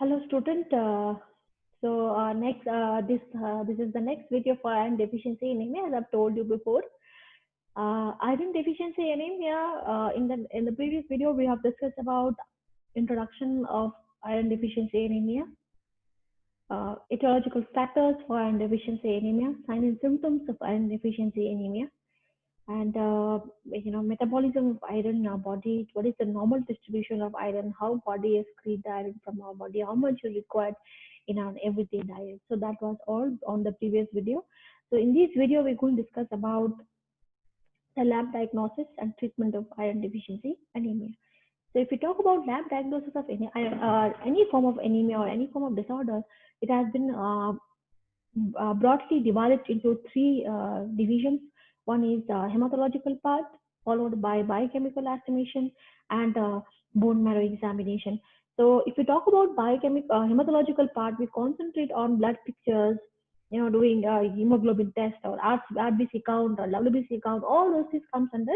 Hello, student. This is the next video for iron deficiency anemia. As I've told you before, iron deficiency anemia. In the previous video, we have discussed about introduction of iron deficiency anemia, etiological factors for iron deficiency anemia, signs and symptoms of iron deficiency anemia, and metabolism of iron in our body. What is the normal distribution of iron? How body excretes the iron from our body? How much is required in our everyday diet? So that was all on the previous video. So in this video, we're going to discuss about the lab diagnosis and treatment of iron deficiency anemia. So if we talk about lab diagnosis of any form of anemia or any form of disorder, it has been broadly divided into three divisions. One is hematological part, followed by biochemical estimation and bone marrow examination. So if we talk about biochemical hematological part, we concentrate on blood pictures, doing hemoglobin test or RBC count or WBC count. All those things comes under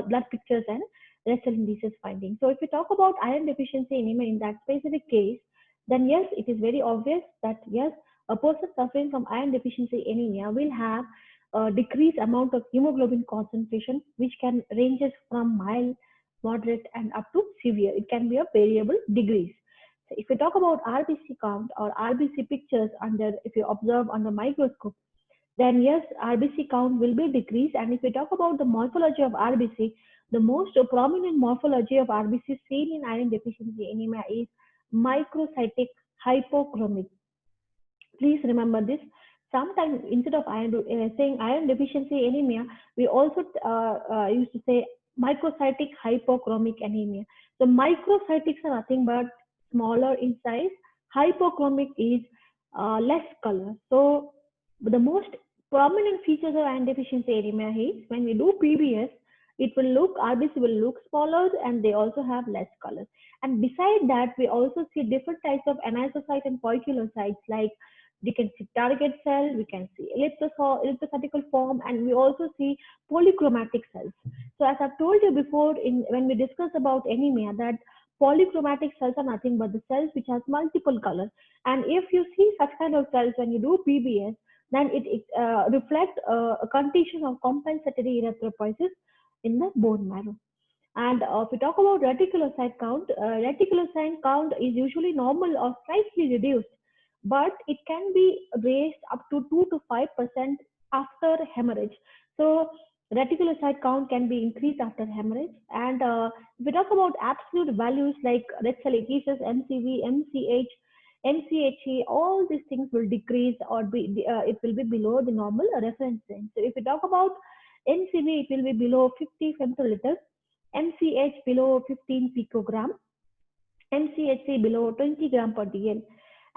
blood pictures and red cell indices finding. So if we talk about iron deficiency anemia in that specific case, then yes, it is very obvious that yes, a person suffering from iron deficiency anemia will have a decreased amount of hemoglobin concentration, which can ranges from mild, moderate, and up to severe. It can be a variable degrees. So if we talk about RBC count or RBC pictures under, if you observe under microscope, then yes, RBC count will be decreased. And if we talk about the morphology of RBC, the most prominent morphology of RBC seen in iron deficiency anemia is microcytic hypochromic. Please remember this. Sometimes instead of saying iron deficiency anemia, we also used to say microcytic hypochromic anemia. So microcytics are nothing but smaller in size. Hypochromic is less color. So the most prominent features of iron deficiency anemia is when we do PBS, it will look RBC will look smaller and they also have less color. And beside that, we also see different types of anisocyte and poikilocytes, like we can see target cell, we can see ellipsocytical form, and we also see polychromatic cells. So as I've told you before, when we discuss about anemia, that polychromatic cells are nothing but the cells which has multiple colors. And if you see such kind of cells when you do PBS, then it reflects a condition of compensatory erythropoiesis in the bone marrow. And if we talk about reticulocyte count is usually normal or slightly reduced, but it can be raised up to 2 to 5% after hemorrhage. So reticulocyte count can be increased after hemorrhage. And if we talk about absolute values like red cell adhesions, MCV, MCH, MCHE, all these things will decrease or it will be below the normal reference range. So if we talk about MCV, it will be below 50 femtoliters, MCH below 15 picogram, MCHC below 20 gram per DL.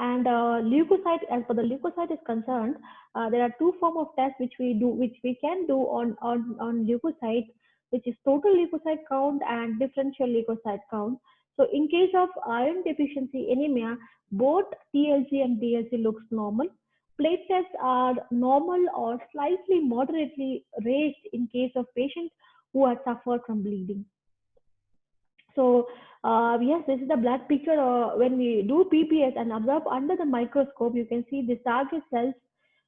And leukocyte, as for the leukocyte is concerned, there are two forms of tests which we can do on leukocyte, which is total leukocyte count and differential leukocyte count. So in case of iron deficiency anemia, both TLC and DLC looks normal. Platelets are normal or slightly moderately raised in case of patients who are suffered from bleeding. So yes, this is the blood picture. When we do PPS and observe under the microscope, you can see the target cells,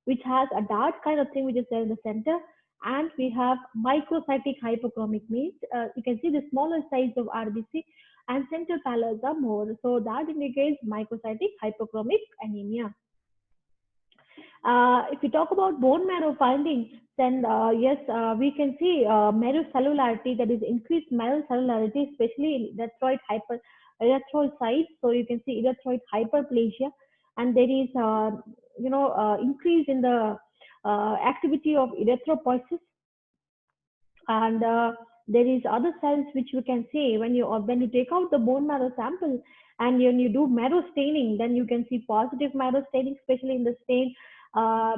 which has a dark kind of thing which is there in the center, and we have microcytic hypochromic means you can see the smaller size of RBC and central pallors are more. So that indicates microcytic hypochromic anemia. If we talk about bone marrow finding, then yes, we can see marrow cellularity, that is increased marrow cellularity, especially in erythrocytes. So you can see erythroid hyperplasia, and there is increase in the activity of erythropoiesis, and there is other cells which you can see when you take out the bone marrow sample and when you do marrow staining, then you can see positive marrow staining, especially in the stain. Uh,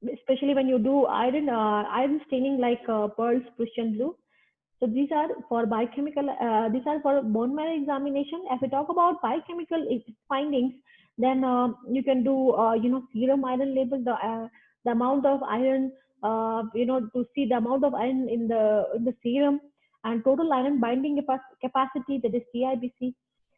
Especially when you do iron staining like pearls, Prussian blue. So these are for biochemical, these are for bone marrow examination. If we talk about biochemical findings, then you can do, serum iron level, the amount of iron, to see the amount of iron in the serum, and total iron binding capacity, that is TIBC,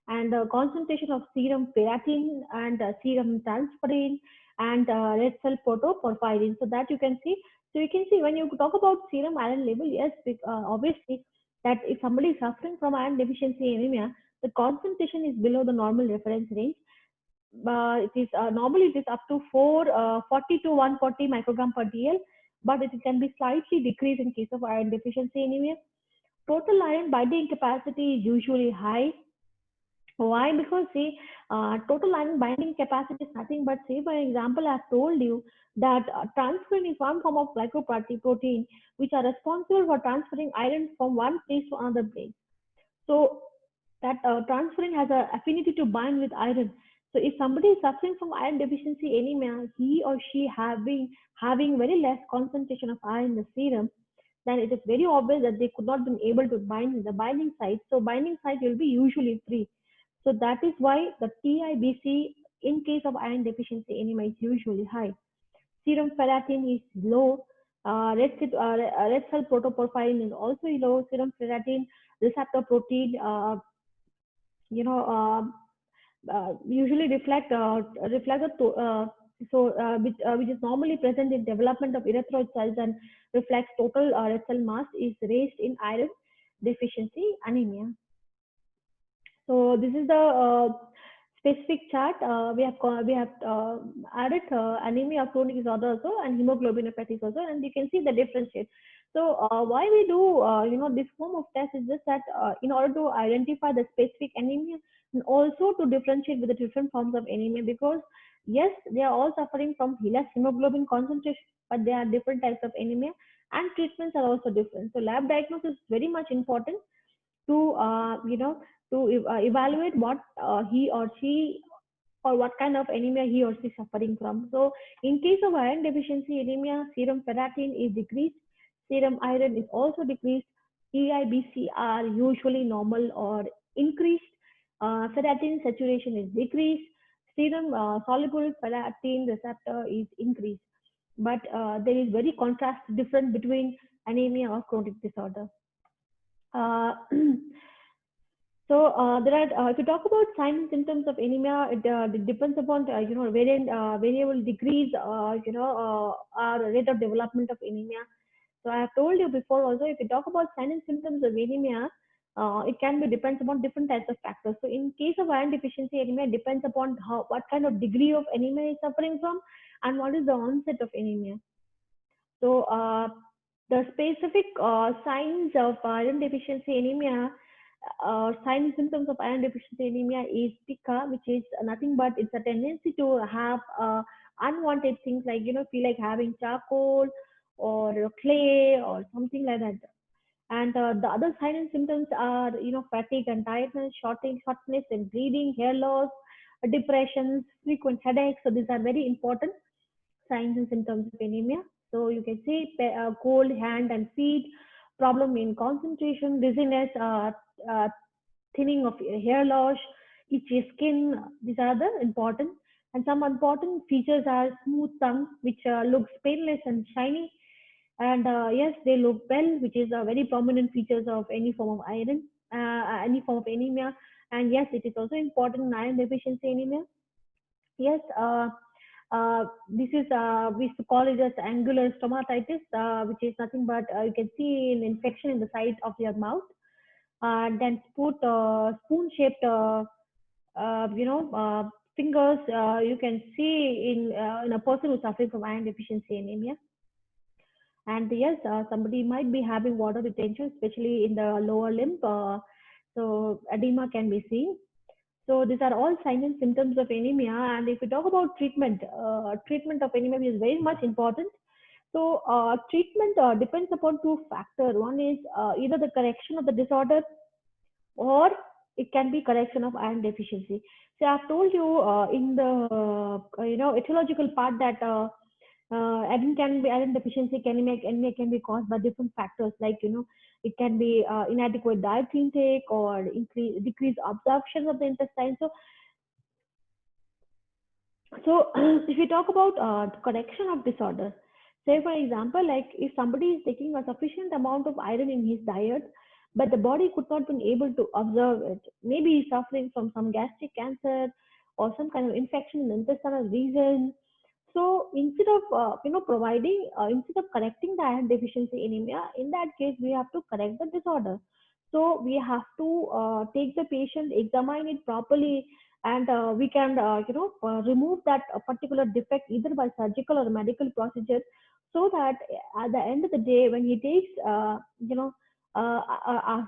and concentration of serum ferritin and serum transferrin and red cell protoporphyrin. So that you can see. So you can see when you talk about serum iron level, yes, obviously that if somebody is suffering from iron deficiency anemia, the concentration is below the normal reference range. It is normally it is up to 40 to 140 microgram per dl, but it can be slightly decreased in case of iron deficiency anemia. Total iron binding capacity is usually high. Why? Because see, total iron binding capacity is nothing but, say, for example, I've told you that transferrin is one form of glycoprotein which are responsible for transferring iron from one place to another place. So that transferrin has an affinity to bind with iron. So if somebody is suffering from iron deficiency anemia, he or she having very less concentration of iron in the serum, then it is very obvious that they could not be able to bind the binding site. So binding site will be usually free. So that is why the TIBC in case of iron deficiency anemia is usually high. Serum ferritin is low. Red cell protoporphyrin is also low. Serum ferritin receptor protein, usually reflect the which is normally present in development of erythroid cells and reflects total red cell mass, is raised in iron deficiency anemia. So this is the specific chart. We have added anemia of chronic disorder also and hemoglobinopathies also, and you can see the differentiate. So why we do this form of test is just that in order to identify the specific anemia and also to differentiate with the different forms of anemia, because yes, they are all suffering from less hemoglobin concentration, but there are different types of anemia and treatments are also different. So lab diagnosis is very much important to evaluate what he or she or what kind of anemia he or she is suffering from. So in case of iron deficiency anemia, serum ferritin is decreased, serum iron is also decreased, TIBC are usually normal or increased, ferritin saturation is decreased, serum soluble ferritin receptor is increased. But there is very contrast difference between anemia or chronic disorder. Uh, there are, if you talk about signs and symptoms of anemia, it depends upon variable degrees, or rate of development of anemia. So I have told you before also, if you talk about signs and symptoms of anemia, it can be depends upon different types of factors. So in case of iron deficiency anemia, it depends upon what kind of degree of anemia is suffering from and what is the onset of anemia. So the specific signs of iron deficiency anemia, signs and symptoms of iron deficiency anemia is pica, which is nothing but it's a tendency to have unwanted things like, feel like having charcoal or clay or something like that. And the other signs and symptoms are, fatigue and tiredness, shortness and bleeding, hair loss, depressions, frequent headaches. So these are very important signs and symptoms of anemia. So you can see cold hand and feet, problem in concentration, dizziness, thinning of hair loss, itchy skin. These are the important. And some important features are smooth tongue, which looks painless and shiny. And yes, they look well, which is a very prominent features of any form of iron, any form of anemia. And yes, it is also important in iron deficiency anemia. Yes, this is we used to call it as angular stomatitis, which is nothing but you can see an infection in the side of your mouth. Then spoon-shaped, fingers. You can see in a person who's suffering from iron deficiency anemia. And yes, somebody might be having water retention, especially in the lower limb. So edema can be seen. So these are all signs and symptoms of anemia. And if we talk about treatment of anemia is very much important. So treatment depends upon two factors. One is either the correction of the disorder or it can be correction of iron deficiency. So I've told you in the etiological part that iron deficiency anemia can be caused by different factors like it can be inadequate dietary intake or decreased absorption of the intestine. So if we talk about correction of disorder, say for example, like if somebody is taking a sufficient amount of iron in his diet, but the body could not be able to observe it. Maybe suffering from some gastric cancer or some kind of infection in the intestinal region. So instead of providing, instead of correcting the iron deficiency anemia, in that case we have to correct the disorder. So we have to take the patient, examine it properly, and we can remove that particular defect either by surgical or medical procedure, so that at the end of the day, when he takes a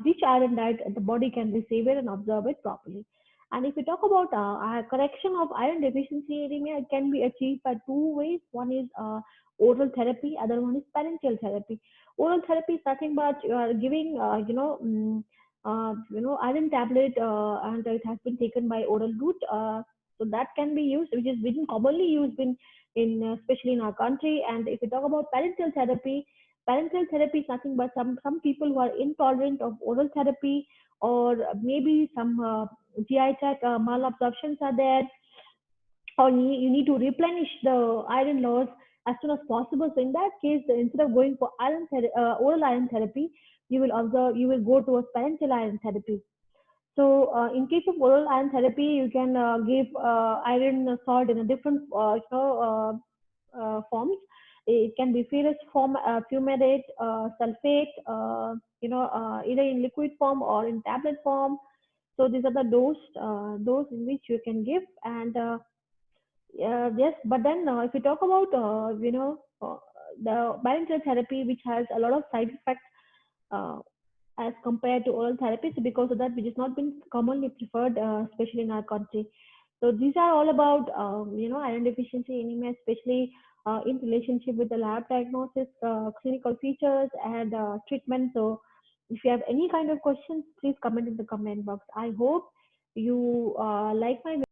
rich iron diet, the body can receive it and absorb it properly. And if we talk about correction of iron deficiency anemia, it can be achieved by two ways. One is oral therapy, other one is parenteral therapy. Oral therapy is nothing but you are giving, iron tablet, and it has been taken by oral route. So that can be used, which is been commonly used in especially in our country. And if we talk about parenteral therapy is nothing but some people who are intolerant of oral therapy, or maybe some GI tract malabsorptions are there, or you need to replenish the iron loss as soon as possible. So in that case, instead of going for oral iron therapy, you will go towards parenteral iron therapy. So in case of oral iron therapy, you can give iron salt in a different forms. It can be ferrous form, fumarate, sulfate, either in liquid form or in tablet form. So these are the dose in which you can give. And yes, but then if you talk about the bilateral therapy, which has a lot of side effects uh, as compared to oral therapies, because of that, which has not been commonly preferred, especially in our country. So these are all about iron deficiency anemia, especially in relationship with the lab diagnosis, clinical features, and treatment. So if you have any kind of questions, please comment in the comment box. I hope you like my